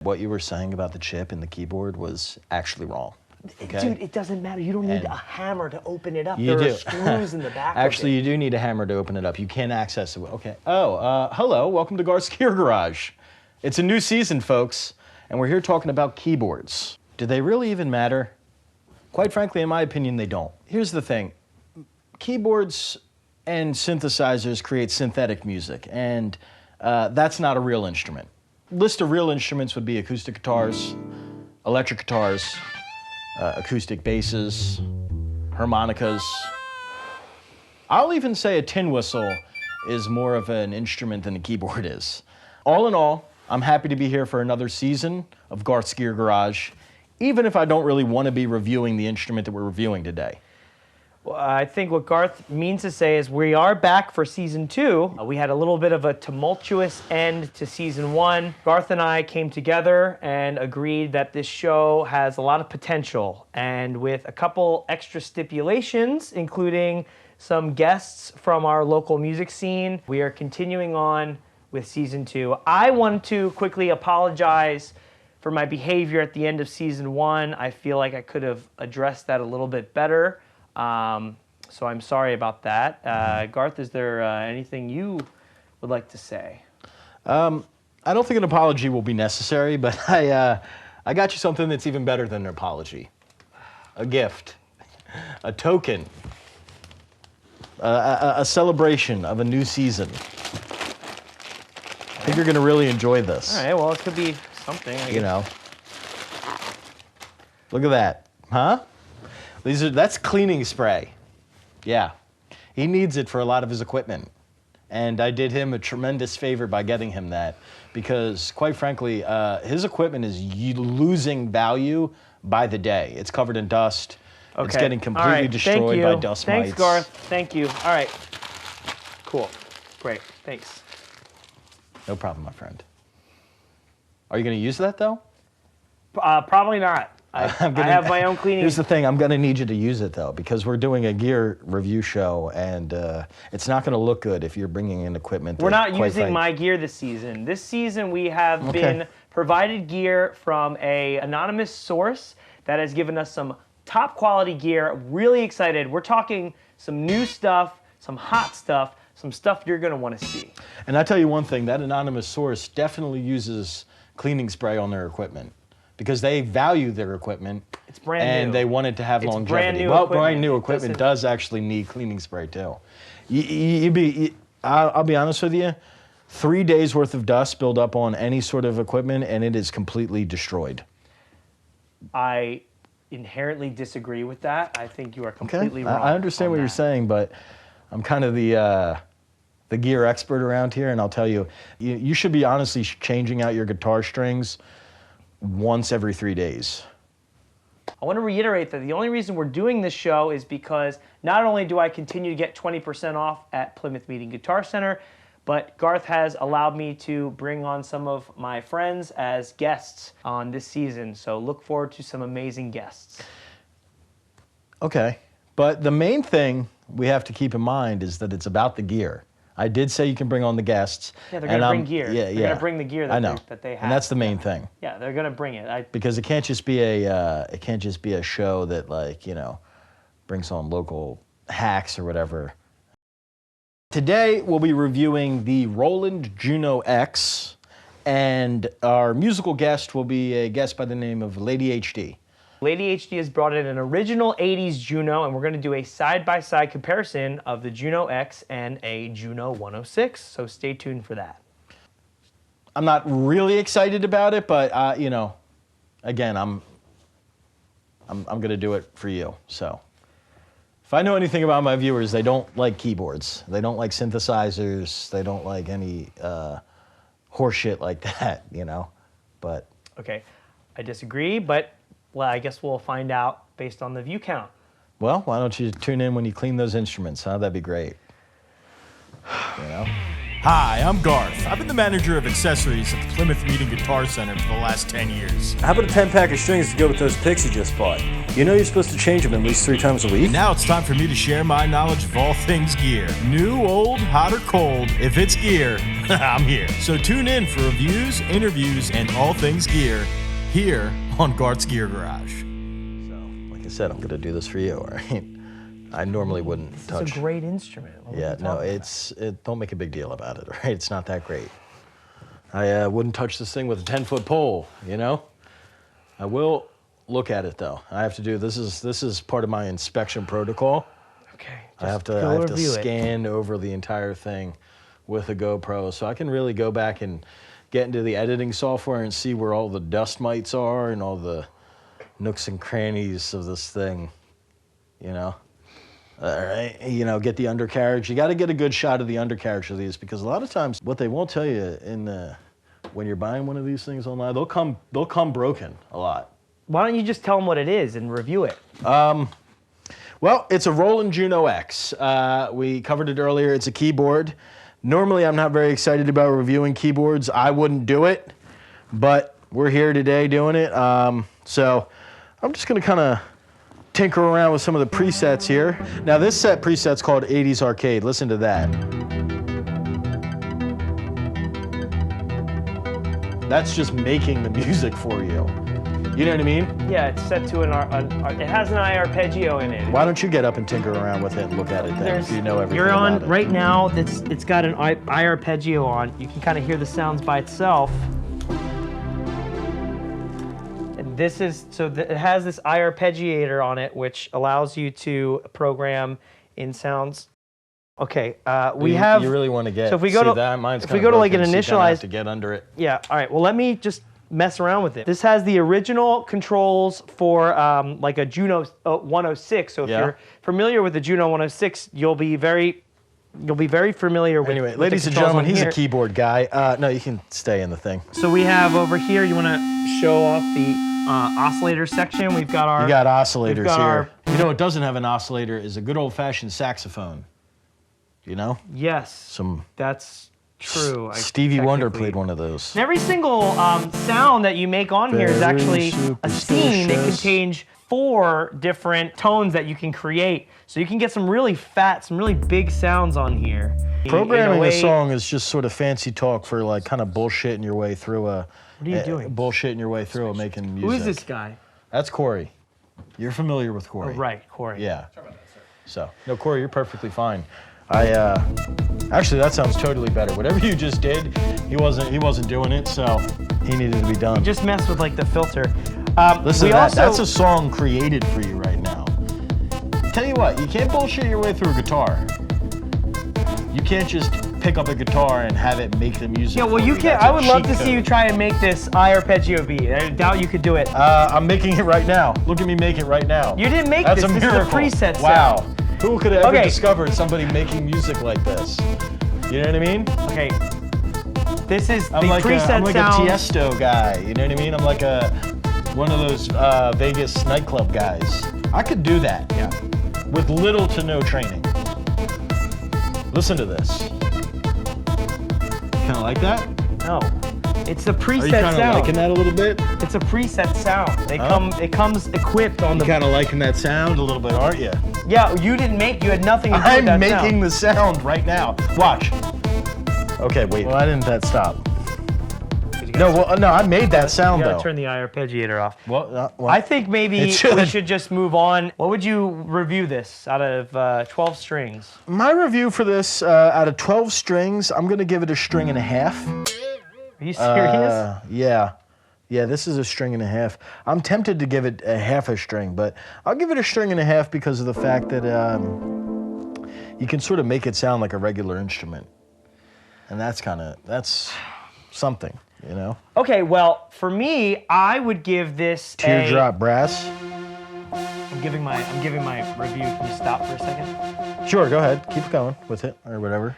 What you were saying about the chip in the keyboard was actually wrong. Okay? Dude, it doesn't matter. You don't need a hammer to open it up. You there do. are screws in the back Actually, of it. you do need a hammer to open it up. You can't access it. Okay. Oh, hello. Welcome to Garth's Gear Garage. It's a new season, folks, and we're here talking about keyboards. Do they really even matter? Quite frankly, in my opinion, they don't. Here's the thing. Keyboards and synthesizers create synthetic music, and that's not a real instrument. List of real instruments would be acoustic guitars, electric guitars, acoustic basses, harmonicas. I'll even say a tin whistle is more of an instrument than a keyboard is. All in all, I'm happy to be here for another season of Garth's Gear Garage, even if I don't really want to be reviewing the instrument that we're reviewing today. Well, I think what Garth means to say is we are back for season 2. We had a little bit of a tumultuous end to season 1. Garth and I came together and agreed that this show has a lot of potential, and with a couple extra stipulations, including some guests from our local music scene, we are continuing on with season 2. I want to quickly apologize for my behavior at the end of season 1. I feel like I could have addressed that a little bit better. So I'm sorry about that. Garth, is there anything you would like to say? I don't think an apology will be necessary, but I got you something that's even better than an apology. A gift, a token, a celebration of a new season. I think you're going to really enjoy this. All right, well, it could be something. You know. Look at that. Huh? That's cleaning spray. Yeah. He needs it for a lot of his equipment. And I did him a tremendous favor by getting him that because, quite frankly, his equipment is losing value by the day. It's covered in dust. Okay. It's getting completely destroyed by dust mites. Thanks, Garth. Thank you. All right. Cool. Great. Thanks. No problem, my friend. Are you going to use that, though? Probably not. I have my own cleaning. Here's the thing. I'm going to need you to use it, though, because we're doing a gear review show, and it's not going to look good if you're bringing in equipment. We're not using my gear this season. This season, we have been provided gear from an anonymous source that has given us some top-quality gear. Really excited. We're talking some new stuff, some hot stuff, some stuff you're going to want to see. And I tell you one thing. That anonymous source definitely uses cleaning spray on their equipment, because they value their equipment. It's brand new. And they want it to have longevity. Brand new equipment does actually need cleaning spray too. I'll be honest with you, 3 days worth of dust build up on any sort of equipment and it is completely destroyed. I inherently disagree with that. I think you are completely wrong. I understand what you're saying, but I'm kind of the gear expert around here, and I'll tell you, you should be honestly changing out your guitar strings once every 3 days. I want to reiterate that the only reason we're doing this show is because not only do I continue to get 20% off at Plymouth Meeting Guitar Center, but Garth has allowed me to bring on some of my friends as guests on this season. So look forward to some amazing guests. Okay, but the main thing we have to keep in mind is that it's about the gear. I did say you can bring on the guests. Yeah, they're going to bring gear. Yeah, they're going to bring the gear that they have. And that's the main thing. Yeah, they're going to bring it. Because it can't just be a show that, like, you know, brings on local hacks or whatever. Today we'll be reviewing the Roland Juno-X, and our musical guest will be a guest by the name of LadyHD. LadyHD has brought in an original 80s Juno, and we're going to do a side-by-side comparison of the Juno-X and a Juno 106, so stay tuned for that. I'm not really excited about it, but, you know, again, I'm going to do it for you, so. If I know anything about my viewers, they don't like keyboards. They don't like synthesizers. They don't like any horseshit like that, you know, but. Okay, I disagree, but. Well, I guess we'll find out based on the view count. Well, why don't you tune in when you clean those instruments, huh? That'd be great. You know? Hi, I'm Garth. I've been the manager of accessories at the Plymouth Meeting Guitar Center for the last 10 years. How about a 10-pack of strings to go with those picks you just bought? You know you're supposed to change them at least 3 times a week? Now it's time for me to share my knowledge of all things gear. New, old, hot, or cold, if it's gear, I'm here. So tune in for reviews, interviews, and all things gear here on Garth's Gear Garage. So, like I said, I'm going to do this for you, all right? I normally wouldn't touch. It's a great instrument. Yeah, no, don't make a big deal about it, all right? It's not that great. I wouldn't touch this thing with a 10-foot pole, you know? I will look at it though. I have to do, this is part of my inspection protocol. Okay. I have to scan over the entire thing with a GoPro so I can really go back and get into the editing software and see where all the dust mites are and all the nooks and crannies of this thing, you know? All right, you know, get the undercarriage. You got to get a good shot of the undercarriage of these because a lot of times what they won't tell you when you're buying one of these things online, they'll come broken a lot. Why don't you just tell them what it is and review it? Well, it's a Roland Juno-X. We covered it earlier. It's a keyboard. Normally, I'm not very excited about reviewing keyboards. I wouldn't do it, but we're here today doing it. So I'm just going to kind of tinker around with some of the presets here. Now this set preset's called 80s Arcade. Listen to that. That's just making the music for you. You know what I mean? Yeah, it's set to it has an arpeggio in it. Why don't you get up and tinker around with it and look at it then if you know everything You're on about it. right now. It's got an arpeggio on. You can kind of hear the sounds by itself. This is, it has this arpeggiator on it, which allows you to program in sounds. Okay, we have. You really want to get. So if we go to that, mine's if we go to like an broken, so you initialized, have to get under it. Yeah. All right. Well, let me just mess around with it. This has the original controls for like a Juno 106. So if you're familiar with the Juno 106, you'll be very familiar with. Anyway, with ladies and gentlemen, he's a keyboard guy. No, you can stay in the thing. So we have over here. You want to show off the oscillator section. We've got our. You got oscillators here. You know what doesn't have an oscillator is a good old-fashioned saxophone. You know? Yes. That's true. Stevie Wonder played one of those. And every single sound that you make on here is actually a scene. It contains 4 different tones that you can create. So you can get some really fat, some really big sounds on here. Programming a song is just sort of fancy talk for like kind of bullshitting your way through a. What are you doing? Bullshitting your way through making music. Who is this guy? That's Cory. You're familiar with Cory. Oh, right, Cory. Yeah. So, no, Cory, you're perfectly fine. Actually, that sounds totally better. Whatever you just did, he wasn't doing it, so he needed to be done. You just messed with like the filter. Listen to that. That's a song created for you right now. Tell you what, you can't bullshit your way through a guitar. You can't just pick up a guitar and have it make the music. Yeah, well, you can. I would love to see you try and make this arpeggio beat. I doubt you could do it. I'm making it right now. Look at me make it right now. You didn't make this. That's a miracle. This is a preset sound. Wow. Who could have ever discovered somebody making music like this? You know what I mean? Okay. This is I'm like preset I'm like sound. a Tiesto guy. You know what I mean? I'm like one of those Vegas nightclub guys. I could do that. Yeah. With little to no training. Listen to this. Kind of like that? No. It's a preset sound. Are you kind of liking that a little bit? It's a preset sound. It comes equipped on the. You kind of liking that sound a little bit, aren't you? Yeah, you didn't make. You had nothing to do with that sound. I'm making the sound right now. Watch. Okay, wait. Why didn't that stop? No, I made that sound though. You gotta turn the arpeggiator off. Well, I think maybe we should just move on. What would you review this out of 12 strings? My review for this, out of 12 strings, I'm gonna give it a string and a half. Are you serious? Yeah. Yeah, this is a string and a half. I'm tempted to give it a half a string, but I'll give it a string and a half because of the fact that you can sort of make it sound like a regular instrument. And that's something, you know? Okay, well, for me, I would give this Teardrop brass. I'm giving my review. Can you stop for a second? Sure, go ahead. Keep going with it, or whatever.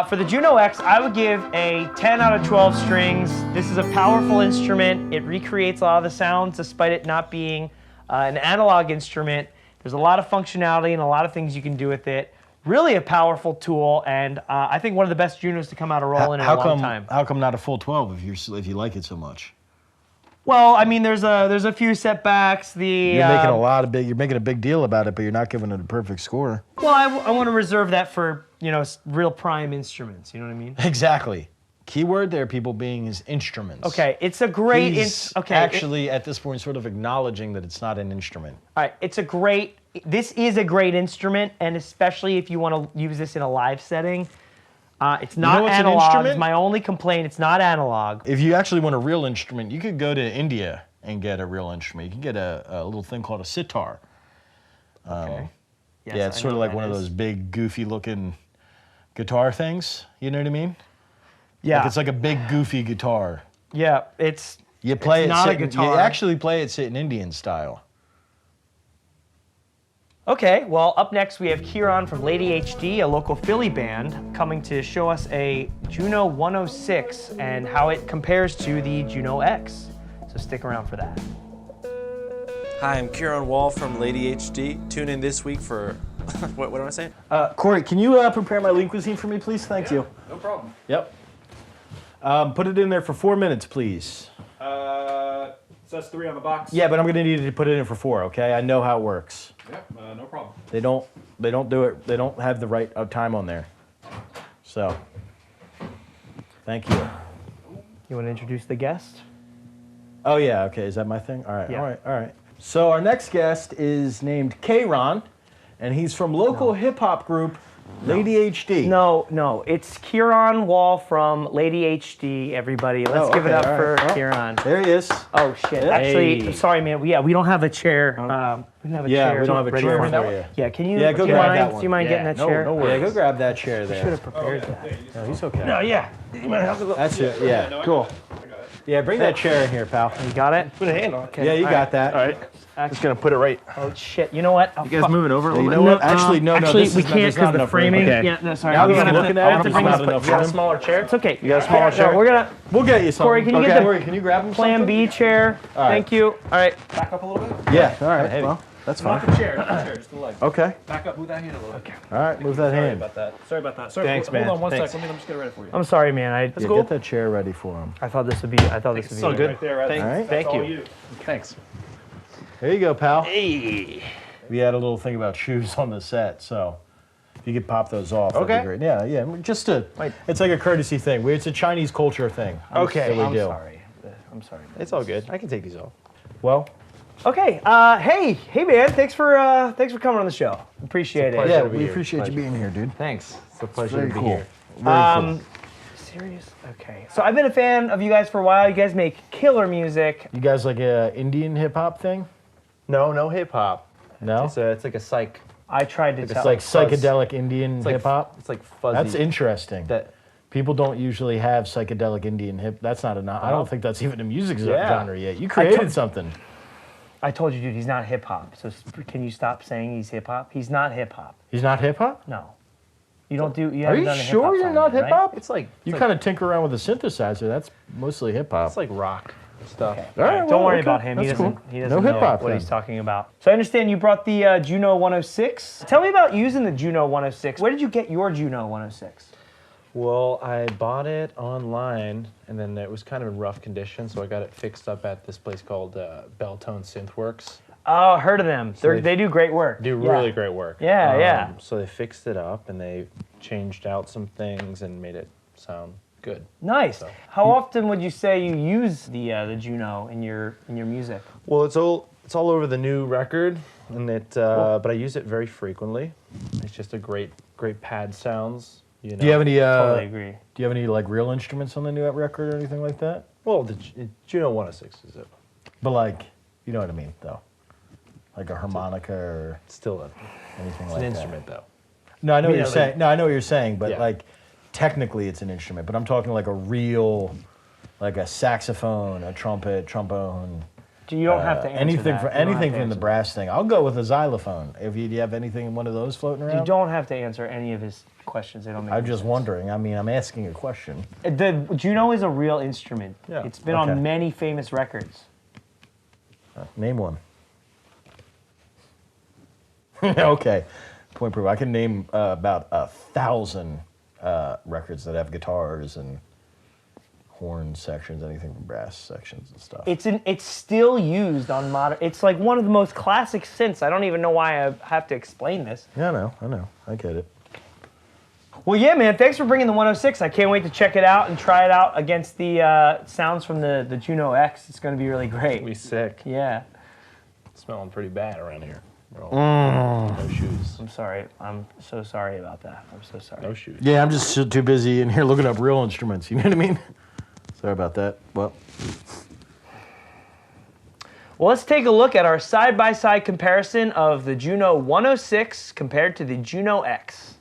For the Juno-X, I would give a 10 out of 12 strings. This is a powerful instrument. It recreates a lot of the sounds despite it not being an analog instrument. There's a lot of functionality and a lot of things you can do with it. really a powerful tool, and I think one of the best Junos to come out of Roland in a long time. How come not a full 12 if you like it so much? Well, I mean, there's a few setbacks. You're making a big deal about it, but you're not giving it a perfect score. Well, I want to reserve that for real prime instruments. You know what I mean? Exactly. Keyword there, people, being his instruments. Okay, it's a great. Actually, at this point, sort of acknowledging that it's not an instrument. All right, this is a great instrument, and especially if you want to use this in a live setting. It's not analog. It's my only complaint. It's not analog. If you actually want a real instrument, you could go to India and get a real instrument. You can get a little thing called a sitar. Okay. Yes, yeah, it's sort of like one of those big, goofy-looking guitar things. You know what I mean? Yeah. Like it's like a big, goofy guitar. Yeah, You play it's it not sitting, a guitar. You actually play it sitting Indian style. Okay, well, up next we have Ciaran from LadyHD, a local Philly band, coming to show us a Juno-106 and how it compares to the Juno-X. So stick around for that. Hi, I'm Ciaran Wall from LadyHD. Tune in this week for what am I saying? Cory, can you prepare my lean cuisine for me, please? Thank you. No problem. Yep. Put it in there for 4 minutes, please. So that's 3 on the box. Yeah, but I'm gonna need you to put it in for 4. Okay? I know how it works. Yep, no problem. They don't do it. They don't have the right time on there. So, thank you. You want to introduce the guest? Oh yeah. Okay. Is that my thing? All right. Yeah. All right. So our next guest is named Ciaran, and he's from local hip hop group LadyHD. No, it's Ciaran Wall from LadyHD, everybody. Let's give it up for Ciaran. There he is. Oh, shit. Actually, sorry, man. We don't have a chair. We don't have a chair. we don't have a ready chair for for you. you. Yeah, can you, Yeah, go do you grab mind, that one. do you mind getting that chair? No worries. Yeah, go grab that chair there. Should have prepared that. No, he's okay. No, yeah. You might have to go. That's it. Yeah. Cool. Yeah, bring that chair in here, pal. You got it? Put a hand on it. Okay. Yeah, you got that. All right. Just gonna put it right. Oh, shit. You know what? Oh, You guys moving over a little You bit? know what? Actually, no. Actually, This we is not- can't there's not because the enough room. framing. Okay. Yeah, no, sorry. Now I'm that I'm gonna looking have at to it, there's bring not this- enough you got a room. smaller chair? It's okay. You got a smaller chair? We're gonna. We'll get you something. Cory, can you get the Cory, can you grab him Plan something? B chair? All right. Thank you. All right. Back up a little bit. Yeah. All right. Well, that's fine. Not the chair, just the leg. Okay. Back up, move that hand a little bit. All right. Move that hand. Sorry about that. Sorry, Thanks, hold man. on one Thanks. sec. Let me just get it ready for you. I'm sorry, man. Yeah, get that chair ready for him. I thought this would be. It's all good. Right there, right? All right. That's all you. Thanks. There you go, pal. Hey. We had a little thing about shoes on the set, so if you could pop those off, that'd be great. Yeah, yeah. Just to, it's like a courtesy thing. It's a Chinese culture thing. Okay. that we do. Sorry. I'm sorry. It's all good. I can take these off. Well, Okay. Hey, man. Thanks for coming on the show. Appreciate it. yeah, we appreciate you being here, dude. Thanks. It's a pleasure Very to be cool. here. Very cool. Serious? Okay. So I've been a fan of you guys for a while. You guys make killer music. You guys like a Indian hip hop thing? No hip hop. No. It's like a psych. I tried to It's tell. like psychedelic Indian like hip hop. It's like fuzzy. That's interesting. That People don't usually have psychedelic Indian hip. That's not a. I don't think that's even a music Yeah. genre yet. You created something. I told you, dude. He's not hip hop. So can you stop saying he's hip hop? He's not hip hop. He's not hip hop. No. You don't do. You Are haven't you done a sure hip-hop you're song not yet, hip hop? it's like You kind of tinker around with a synthesizer. That's mostly hip hop. it's like rock stuff. All right, Don't worry okay. about him. He That's doesn't. cool. He doesn't No know hip-hop what then. he's talking about. So I understand you brought the Juno-106. Tell me about using the Juno-106. Where did you get your Juno-106? Well, I bought it online, and then it was kind of in rough condition, so I got it fixed up at this place called Belltone Synthworks. Oh, I heard of them. they- They do great work. Do really great work. Yeah. So they fixed it up, and they changed out some things and made it sound good. Nice. How often would you say you use the Juno in your music? Well, it's all over the new record, and but I use it very frequently. It's just a great pad sounds. You know. Do you have any? Totally agree. Do you have any like real instruments on the new record or anything like that? Well, the Juno-106 is it. But like, you know what I mean, though. Like a harmonica or It's still anything it's like an that. instrument though. No, I know what Yeah, you're saying. No, I know what you're saying, but Yeah. like, technically it's an instrument. But I'm talking like a real, like a saxophone, a trumpet, trombone. You don't have to answer anything that. from You don't have anything to from the answer brass thing. I'll go with a xylophone. If you, do you have anything in one of those floating that. around? You don't have to answer any of his questions. They don't make I'm any just sense. wondering. I mean, I'm asking a question. The Juno is a real instrument. Yeah. It's been Okay. on many famous records. Name one. Okay. Point proof. I can name about 1,000 records that have guitars and horn sections, anything from brass sections and stuff. It's still used on modern. It's like one of the most classic synths. I don't even know why I have to explain this. Yeah, I know. I get it. Well, yeah, man. Thanks for bringing the 106. I can't wait to check it out and try it out against the sounds from the Juno-X. It's going to be really great. It'll be sick. Yeah. It's smelling pretty bad around here. No shoes. I'm sorry. I'm so sorry about that. I'm so sorry. No shoes. Yeah, I'm just too busy in here looking up real instruments. You know what I mean? Sorry about that. Well, let's take a look at our side-by-side comparison of the Juno 106 compared to the Juno-X.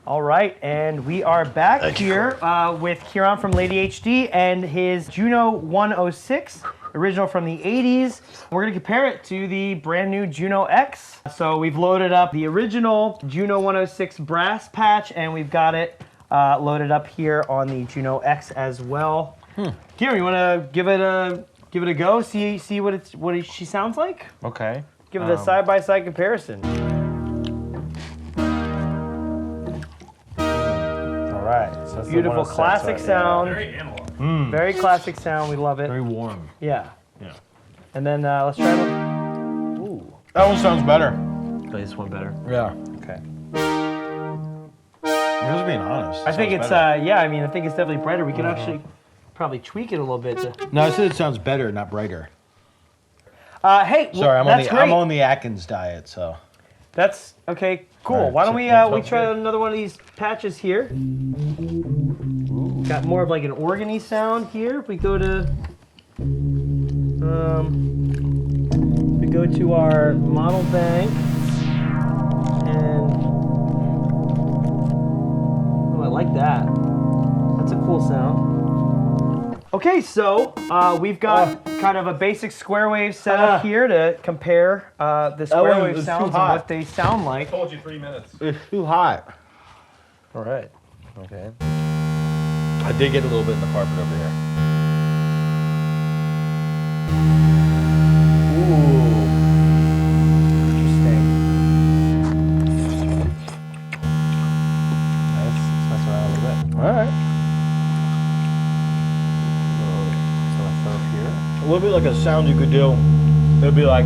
All right, and we are back here with Ciaran from LadyHD and his Juno 106, original from the 80s. We're going to compare it to the brand new Juno-X. So we've loaded up the original Juno 106 brass patch, and we've got it loaded up here on the Juno-X as well. Ciaran, you want to give it a go? See what she sounds like? Okay. Give it a side-by-side comparison. All right. So that's Beautiful the 106, classic right? sound. Very analog. Very classic sound. We love it. very warm. Yeah. Yeah. And then let's try one. Ooh. That one sounds better. Play this one better. Yeah. Okay. I'm just being honest. I think it's yeah. I mean, I think it's definitely brighter. We could actually probably tweak it a little bit. No, I said it sounds better, not brighter. Hey, well, Sorry, that's great. I'm on the Atkins diet, so. That's okay. Cool. All right, Why don't so we try another one of these patches here? Got more of like an organy sound here. If we go to our model bank and oh, I like that. That's a cool sound. Okay, so we've got kind of a basic square wave setup here to compare the square one wave was too sounds and hot. what they sound like. Told you 3 minutes. It's too hot. All right. Okay. I did get a little bit in the carpet over here. Ooh. Interesting. Let's mess around a little bit. All right. So let's throw up here. A little bit like a sound you could do. It would be like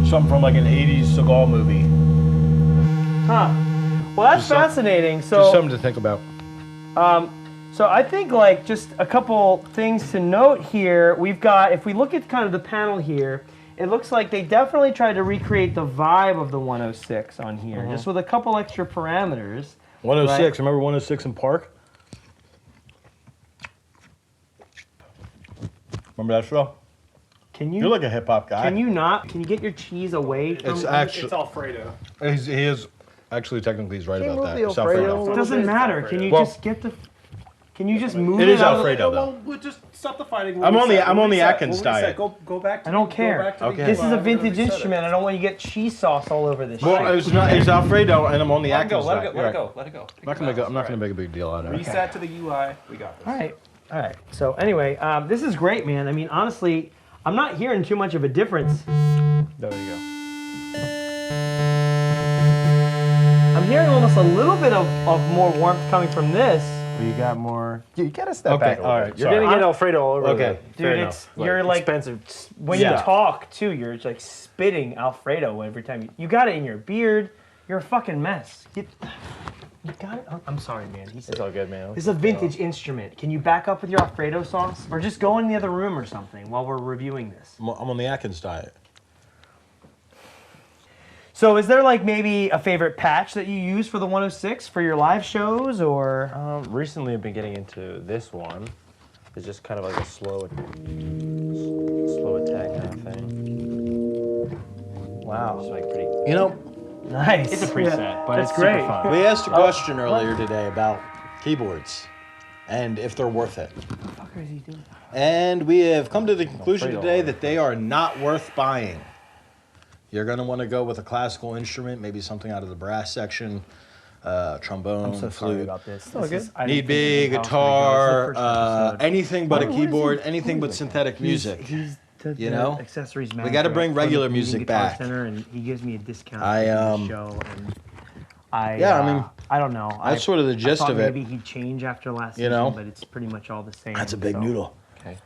something from like an 80s Seagal movie. Huh. Well, that's fascinating. Just So, something to think about. so I think like just a couple things to note here. We've got, if we look at kind of the panel here, it looks like they definitely tried to recreate the vibe of the 106 on here, just with a couple extra parameters. 106, Right. remember 106 in Park? Remember that show? Can you? You're like a hip hop guy. Can you not? Can you get your cheese away from? It's actually. It's Alfredo. He is actually technically he's right Can you about move that. the It's Alfredo? It doesn't matter. Can you Well- just get the? Can you just move It it? is out of- Alfredo. Well, we'll just stop the fighting. I'm on the Atkins diet. Go back to I don't go care. back to Okay. the This is a we're gonna vintage reset it. instrument. I don't want you to get cheese sauce all over this. Well, shit. it's not. It's Alfredo, and I'm on the Let it go, Atkins let it diet. go, let it go, let it go. I'm not gonna make a big deal out of it. Reset to the UI. We got this. All right. All right. So anyway, this is great, man. I mean, honestly, I'm not hearing too much of a difference. There you go. I'm hearing almost a little bit of more warmth coming from this. You got more. You gotta step Okay, back. A little all bit. right, You're sorry. gonna get Alfredo all over. Okay. Dude, Fair it's enough. you're like expensive. when Yeah. you talk too, you're like spitting Alfredo every time. You got it in your beard. You're a fucking mess. You got it? Oh, I'm sorry, man. It's all good, man. This is a vintage instrument. Can you back up with your Alfredo sauce? Or just go in the other room or something while we're reviewing this? I'm on the Atkins diet. So is there like maybe a favorite patch that you use for the 106 for your live shows or? Recently, I've been getting into this one. It's just kind of like a slow attack kind of thing. Wow. It's like pretty. You know, Nice. It's a preset, but That's it's great. super fun. we asked a question earlier today about keyboards and if they're worth it. What the fuck is he doing? And we have come to the conclusion Alfredo. today that they are not worth buying. You're going to want to go with a classical instrument, maybe something out of the brass section, trombone, I'm so sorry flute. about this. all good. Need be, guitar, anything but a keyboard, anything but synthetic music. He's to You the know? accessories We manager. gotta bring at Plymouth regular Meeting music Guitar back. Center, and he gives me a discount I, for the show. And Yeah, I mean, I don't know. that's sort of the gist I thought of it. maybe he'd change after last You season, know? but it's pretty much all the same. That's a big so- noodle. Okay.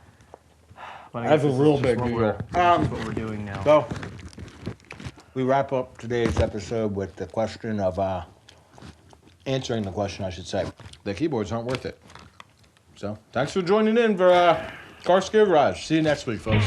But I That's guess a this is real just big what noodle. we're- this is what we're doing now. So, we wrap up today's episode with the question of, answering the question, I should say. The keyboards aren't worth it. So, thanks for joining in for Garth's Gear Garage. See you next week, folks.